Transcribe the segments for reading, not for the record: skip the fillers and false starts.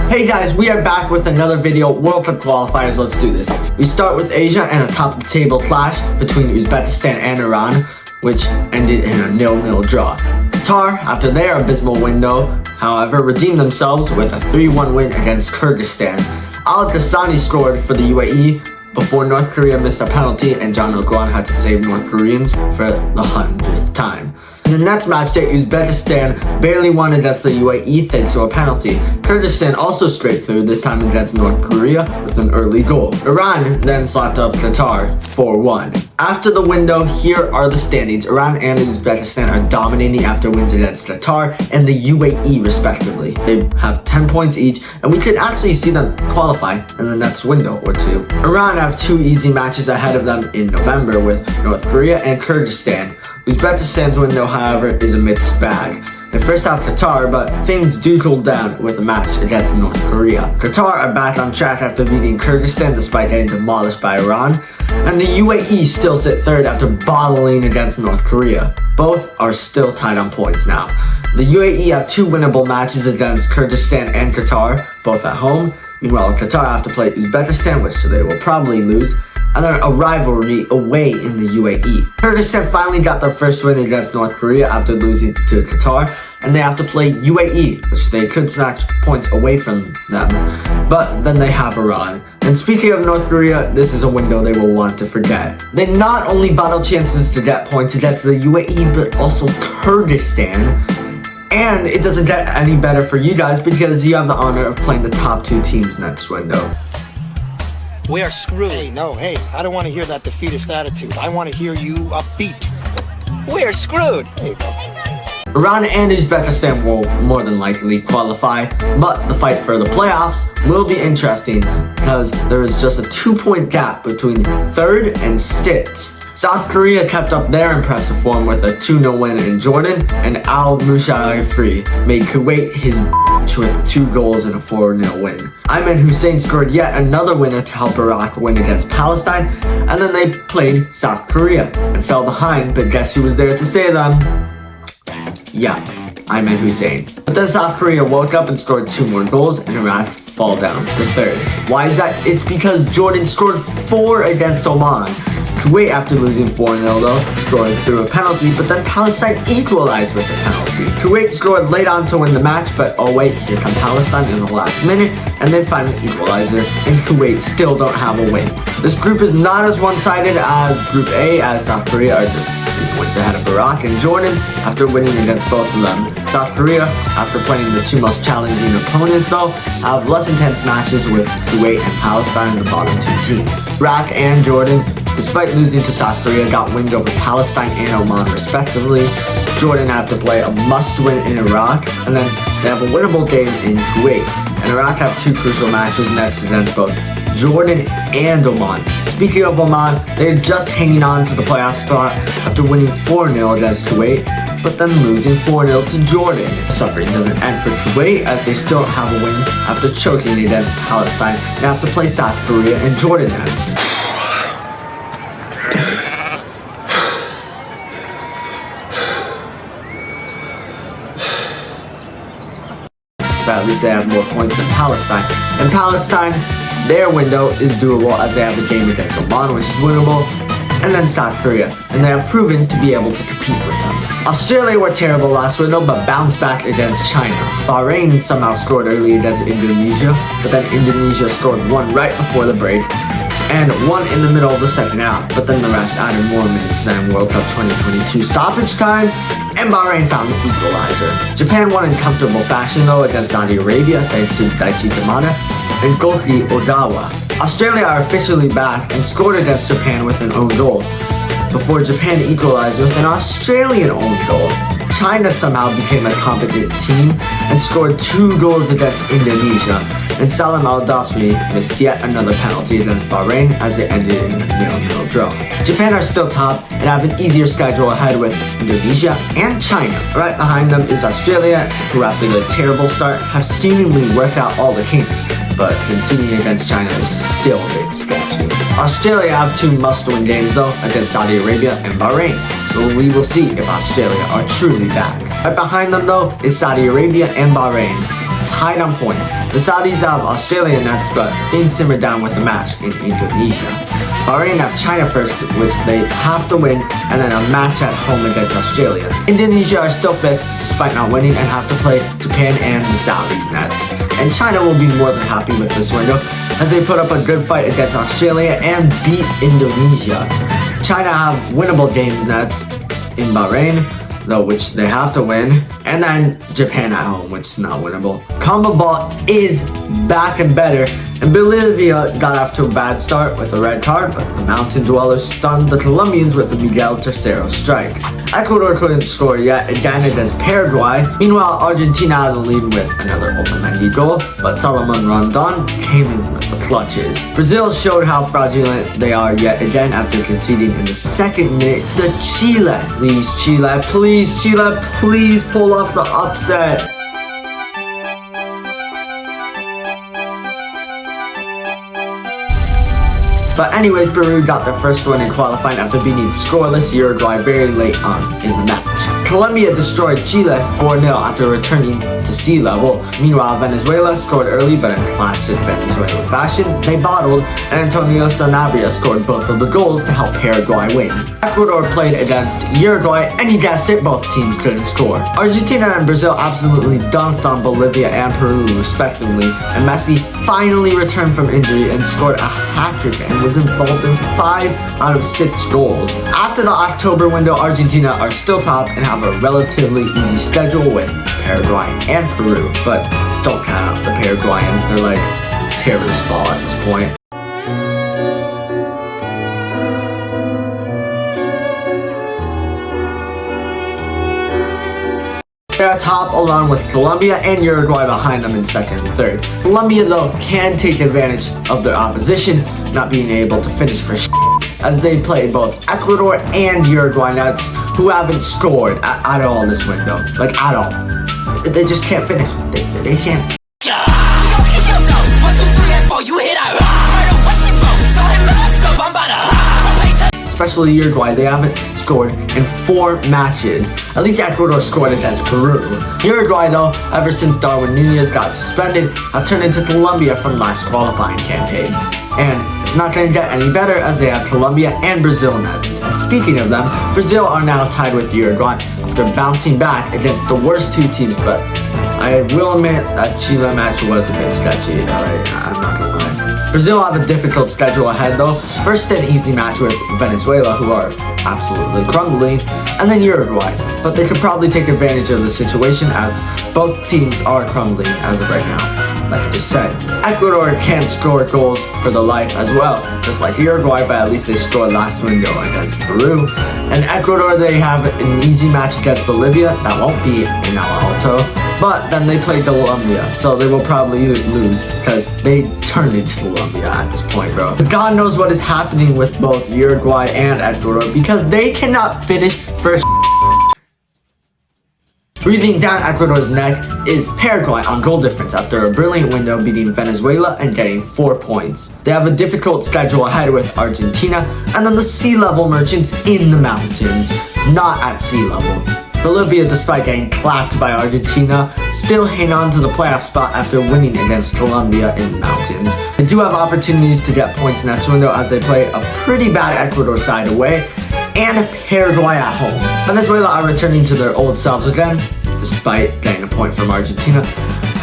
Hey guys, we are back with another video, World Cup Qualifiers. Let's do this. We start with Asia and a top-of-the-table clash between Uzbekistan and Iran, which ended in a 0-0 draw. Qatar, after their abysmal window, however, redeemed themselves with a 3-1 win against Kyrgyzstan. Al Ghassani scored for the UAE before North Korea missed a penalty and John Ilguan had to save North Koreans for the 100th time. In the next match day, Uzbekistan barely won against the UAE thanks to a penalty. Kyrgyzstan also scraped through, this time against North Korea with an early goal. Iran then slapped up Qatar 4-1. After the window, here are the standings. Iran and Uzbekistan are dominating after wins against Qatar and the UAE respectively. They have 10 points each, and we could actually see them qualify in the next window or two. Iran have 2 easy matches ahead of them in November with North Korea and Kyrgyzstan. Uzbekistan's window, however, is a mixed bag. They first have Qatar, but things do cool down with a match against North Korea. Qatar are back on track after beating Kyrgyzstan despite getting demolished by Iran, and the UAE still sit third after bottling against North Korea. Both are still tied on points now. The UAE have 2 winnable matches against Kyrgyzstan and Qatar, both at home. Meanwhile, Qatar have to play Uzbekistan, which they will probably lose, and then a rivalry away in the UAE. Kyrgyzstan finally got their first win against North Korea after losing to Qatar, and they have to play UAE, which they could snatch points away from them, but then they have Iran. And speaking of North Korea, this is a window they will want to forget. They not only battle chances to get points against the UAE, but also Kyrgyzstan. And it doesn't get any better for you guys because you have the honor of playing the top 2 teams next window. We are screwed. Hey, I don't want to hear that defeatist attitude. I want to hear you upbeat. We are screwed. There you go. Iran and Uzbekistan will more than likely qualify, but the fight for the playoffs will be interesting because there is just a 2-point gap between 3rd and 6th. South Korea kept up their impressive form with a 2-0 win in Jordan, and Al Musharrafi made Kuwait his with 2 goals and a 4-0 win. Ayman Hussein scored yet another winner to help Iraq win against Palestine, and then they played South Korea and fell behind, but guess who was there to save them? Yeah, Ayman Hussein. But then South Korea woke up and scored 2 more goals, and Iraq fall down to 3rd. Why is that? It's because Jordan scored 4 against Oman. Kuwait, after losing 4-0 though, scored through a penalty, but then Palestine equalized with a penalty. Kuwait scored late on to win the match, but oh wait, here come Palestine in the last minute, and they finally equalized it, and Kuwait still don't have a win. This group is not as one-sided as Group A, as South Korea are just 3 points ahead of Iraq and Jordan after winning against both of them. South Korea, after playing the 2 most challenging opponents though, have less intense matches with Kuwait and Palestine, the bottom 2 teams. Iraq and Jordan, despite losing to South Korea, got wins over Palestine and Oman respectively. Jordan have to play a must-win in Iraq, and then they have a winnable game in Kuwait. And Iraq have 2 crucial matches next against both Jordan and Oman. Speaking of Oman, they're just hanging on to the playoff spot after winning 4-0 against Kuwait, but then losing 4-0 to Jordan. The suffering doesn't end for Kuwait as they still have a win after choking against Palestine and have to play South Korea and Jordan next. But at least they have more points than Palestine. And Palestine, their window is doable as they have a game against Oman, which is winnable, and then South Korea, and they have proven to be able to compete with them. Australia were terrible last window, but bounced back against China. Bahrain somehow scored early against Indonesia, but then Indonesia scored 1 right before the break, and 1 in the middle of the second half, but then the refs added more minutes than World Cup 2022 stoppage time, and Bahrain found the equalizer. Japan won in comfortable fashion though against Saudi Arabia thanks to Daichi Kamada and Goki Ogawa. Australia are officially back and scored against Japan with an own goal, before Japan equalized with an Australian own goal. China somehow became a competent team and scored 2 goals against Indonesia, and Salam Al-Dasri missed yet another penalty against Bahrain as they ended in a 0-0 draw. Japan are still top and have an easier schedule ahead with Indonesia and China. Right behind them is Australia, who after their terrible start have seemingly worked out all the kinks, but conceding against China is still a bit sketchy. Australia have 2 must-win games though against Saudi Arabia and Bahrain, so we will see if Australia are truly back. Right behind them though is Saudi Arabia and Bahrain, tied on points. The Saudis have Australia next, but things simmer down with a match in Indonesia. Bahrain have China first, which they have to win, and then a match at home against Australia. Indonesia are still 5th, despite not winning, and have to play Japan and the Saudis next. And China will be more than happy with this window, as they put up a good fight against Australia and beat Indonesia. China have winnable games next in Bahrain, though, which they have to win, and then Japan at home, which is not winnable. Combo ball is back and better, and Bolivia got off to a bad start with a red card, but the Mountain Dwellers stunned the Colombians with the Miguel Tercero strike. Ecuador couldn't score yet again against Paraguay. Meanwhile, Argentina had the lead with another Otamendi goal, but Salomon Rondon came in with the clutches. Brazil showed how fraudulent they are yet again after conceding in the second minute to Chile. Please Chile, please pull off the upset. But anyways, Peru got their first win in qualifying after beating scoreless Uruguay very late on in the match. Colombia destroyed Chile 4-0 after returning to sea level. Meanwhile, Venezuela scored early, but in classic Venezuelan fashion, they bottled, and Antonio Sanabria scored both of the goals to help Paraguay win. Ecuador played against Uruguay, and you guessed it, both teams couldn't score. Argentina and Brazil absolutely dunked on Bolivia and Peru respectively, and Messi finally returned from injury and scored a hat-trick and was involved in 5 out of 6 goals. After the October window, Argentina are still top and have a relatively easy schedule with Paraguay and Peru, but don't count out the Paraguayans, they're like terrorist ball at this point. They are top along with Colombia and Uruguay behind them in second and third. Colombia though can take advantage of their opposition not being able to finish for as they play both Ecuador and Uruguay nuts who haven't scored at all this window. Like at all. They just can't finish. They can't. Especially Uruguay, they haven't scored in 4 matches. At least Ecuador scored against Peru. Uruguay though, ever since Darwin Nunez got suspended, have turned into Colombia from last qualifying campaign. And it's not going to get any better as they have Colombia and Brazil next. And speaking of them, Brazil are now tied with Uruguay after bouncing back against the worst 2 teams, but I will admit that Chile match was a bit sketchy, alright, I'm not gonna lie. Brazil have a difficult schedule ahead though. First an easy match with Venezuela, who are absolutely crumbling, and then Uruguay. But they could probably take advantage of the situation as both teams are crumbling as of right now, like I just said. Ecuador can't score goals for the life as well, just like Uruguay, but at least they scored last window against Peru. And Ecuador, they have an easy match against Bolivia, that won't be in El Alto, but then they play Colombia, so they will probably lose because they turned into Colombia at this point, bro. But God knows what is happening with both Uruguay and Ecuador because they cannot finish first. Breathing down Ecuador's neck is Paraguay on goal difference after a brilliant window beating Venezuela and getting 4 points. They have a difficult schedule ahead with Argentina and then the sea level merchants in the mountains, not at sea level. Bolivia, despite getting clapped by Argentina, still hang on to the playoff spot after winning against Colombia in the mountains. They do have opportunities to get points next window as they play a pretty bad Ecuador side away and Paraguay at home. Venezuela are returning to their old selves again, despite getting a point from Argentina,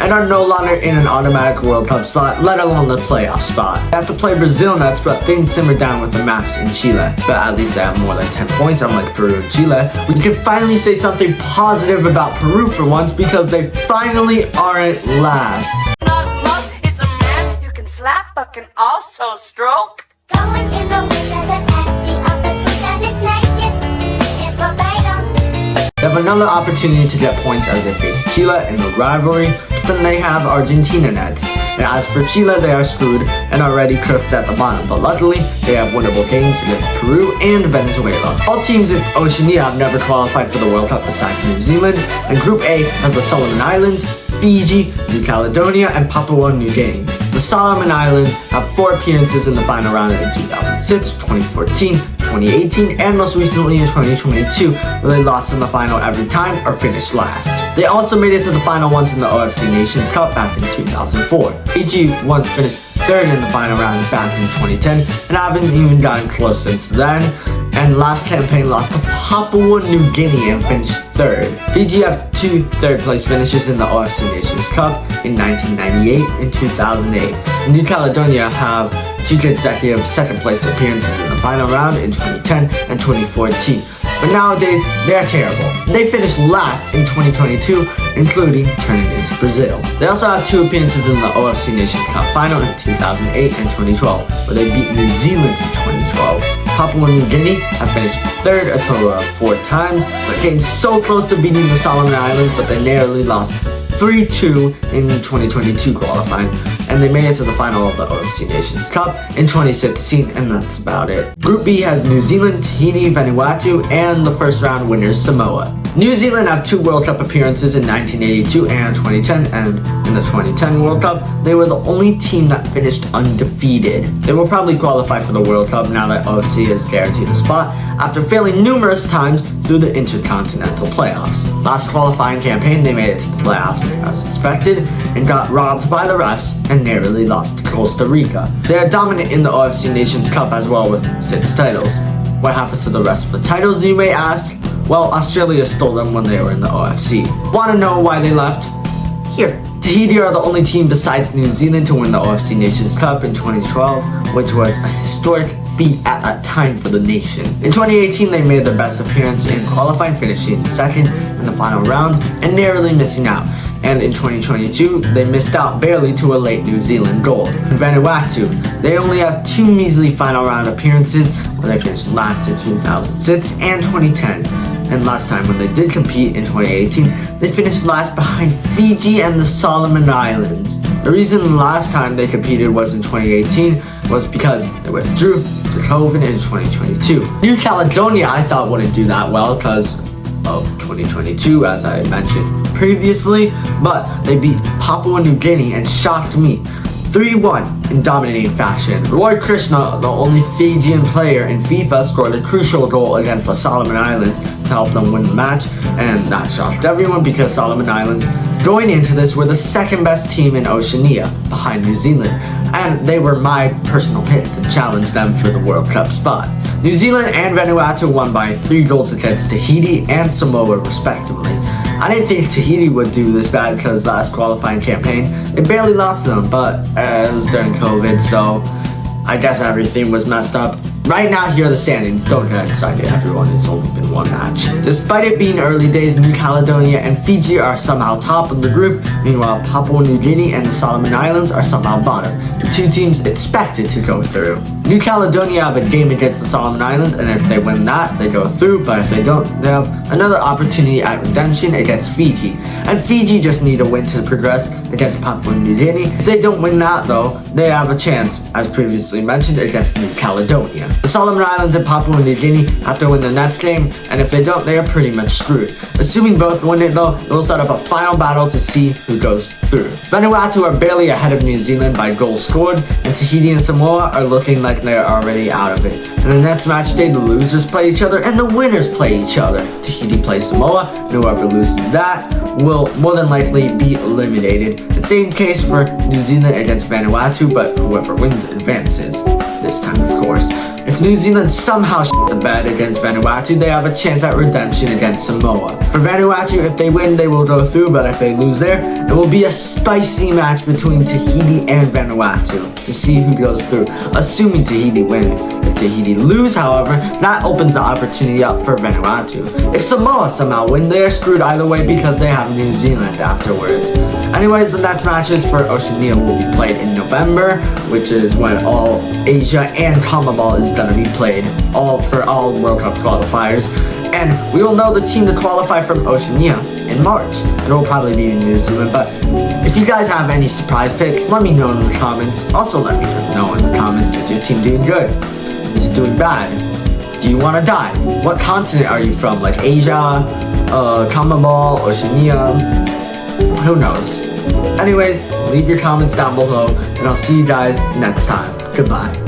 and are no longer in an automatic World Cup spot, let alone the playoff spot. They have to play Brazil next, but things simmer down with a match in Chile. But at least they have more than 10 points, unlike Peru and Chile. We can finally say something positive about Peru for once, because they finally aren't last. It's a man you can slap but can also stroke. Going in the wind as an empty of the truth and it's naked. It's verbatim. They have another opportunity to get points as they face Chile in the rivalry, but then they have Argentina next. And as for Chile, they are screwed and already cooked at the bottom, but luckily they have winnable games against Peru and Venezuela. All teams in Oceania have never qualified for the World Cup besides New Zealand, and Group A has the Solomon Islands, Fiji, New Caledonia, and Papua New Guinea. The Solomon Islands have 4 appearances in the final round in 2006, 2014, 2018 and most recently in 2022, where they lost in the final every time or finished last. They also made it to the final once in the OFC Nations Cup back in 2004. Fiji once finished third in the final round back in 2010 and haven't even gotten close since then. And last campaign lost to Papua New Guinea and finished third. Fiji have 2 third-place finishes in the OFC Nations Cup in 1998 and 2008. New Caledonia have 2 consecutive second-place appearances in the final round in 2010 and 2014. But nowadays, they're terrible. They finished last in 2022, including turning into Brazil. They also have 2 appearances in the OFC Nations Cup final in 2008 and 2012, where they beat New Zealand in 2012. Papua New Guinea have finished third a total of 4 times, but came so close to beating the Solomon Islands, but they narrowly lost 3-2 in 2022 qualifying, and they made it to the final of the OFC Nations Cup in 2016, and that's about it. Group B has New Zealand, Tahiti, Vanuatu, and the first round winners Samoa. New Zealand have 2 World Cup appearances in 1982 and 2010, and in the 2010 World Cup, they were the only team that finished undefeated. They will probably qualify for the World Cup now that OFC is guaranteed a spot after failing numerous times through the Intercontinental Playoffs. Last qualifying campaign, they made it to the playoffs as expected and got robbed by the refs and narrowly lost to Costa Rica. They are dominant in the OFC Nations Cup as well with 6 titles. What happens to the rest of the titles, you may ask? Well, Australia stole them when they were in the OFC. Want to know why they left? Here. Tahiti are the only team besides New Zealand to win the OFC Nations Cup in 2012, which was a historic feat at that time for the nation. In 2018, they made their best appearance in qualifying, finishing second in the final round and narrowly missing out. And in 2022, they missed out barely to a late New Zealand goal. In Vanuatu, they only have 2 measly final round appearances, where they finished last in 2006 and 2010. And last time when they did compete in 2018, they finished last behind Fiji and the Solomon Islands. The reason last time they competed was in 2018 was because they withdrew to COVID in 2022. New Caledonia I thought wouldn't do that well because of 2022, as I mentioned previously, but they beat Papua New Guinea and shocked me 3-1 in dominating fashion. Roy Krishna, the only Fijian player in FIFA, scored a crucial goal against the Solomon Islands to help them win the match, and that shocked everyone because Solomon Islands, going into this, were the second best team in Oceania, behind New Zealand, and they were my personal pick to challenge them for the World Cup spot. New Zealand and Vanuatu won by 3 goals against Tahiti and Samoa respectively. I didn't think Tahiti would do this bad because last qualifying campaign, they barely lost to them, but it was during COVID, so I guess everything was messed up. Right now, here are the standings. Don't get excited, everyone. It's only been 1 match. Despite it being early days, New Caledonia and Fiji are somehow top of the group. Meanwhile, Papua New Guinea and the Solomon Islands are somehow bottom. The 2 teams expected to go through. New Caledonia have a game against the Solomon Islands, and if they win that, they go through. But if they don't, they have another opportunity at redemption against Fiji. And Fiji just need a win to progress against Papua New Guinea. If they don't win that, though, they have a chance, as previously mentioned, against New Caledonia. The Solomon Islands and Papua New Guinea have to win the next game, and if they don't, they are pretty much screwed. Assuming both win it though, it will set up a final battle to see who goes through. Vanuatu are barely ahead of New Zealand by goals scored, and Tahiti and Samoa are looking like they're already out of it. In the next match day, the losers play each other and the winners play each other. Tahiti plays Samoa, and whoever loses that will more than likely be eliminated. The same case for New Zealand against Vanuatu, but whoever wins advances. This time, of course. If New Zealand somehow shit the bed against Vanuatu, they have a chance at redemption against Samoa. For Vanuatu, if they win, they will go through, but if they lose there, it will be a spicy match between Tahiti and Vanuatu to see who goes through, assuming Tahiti win. If Tahiti lose, however, that opens the opportunity up for Vanuatu. If Samoa somehow win, they are screwed either way because they have New Zealand afterwards. Anyways, the next matches for Oceania will be played in November, which is when all Asia and CONMEBOL is going to be played, for all World Cup qualifiers. And we will know the team to qualify from Oceania in March. It will probably be in New Zealand, but if you guys have any surprise picks, let me know in the comments. Also, let me know in the comments, is your team doing good? Is it doing bad? Do you want to die? What continent are you from? Like Asia, CONMEBOL, Oceania? Who knows? Anyways, leave your comments down below, and I'll see you guys next time. Goodbye.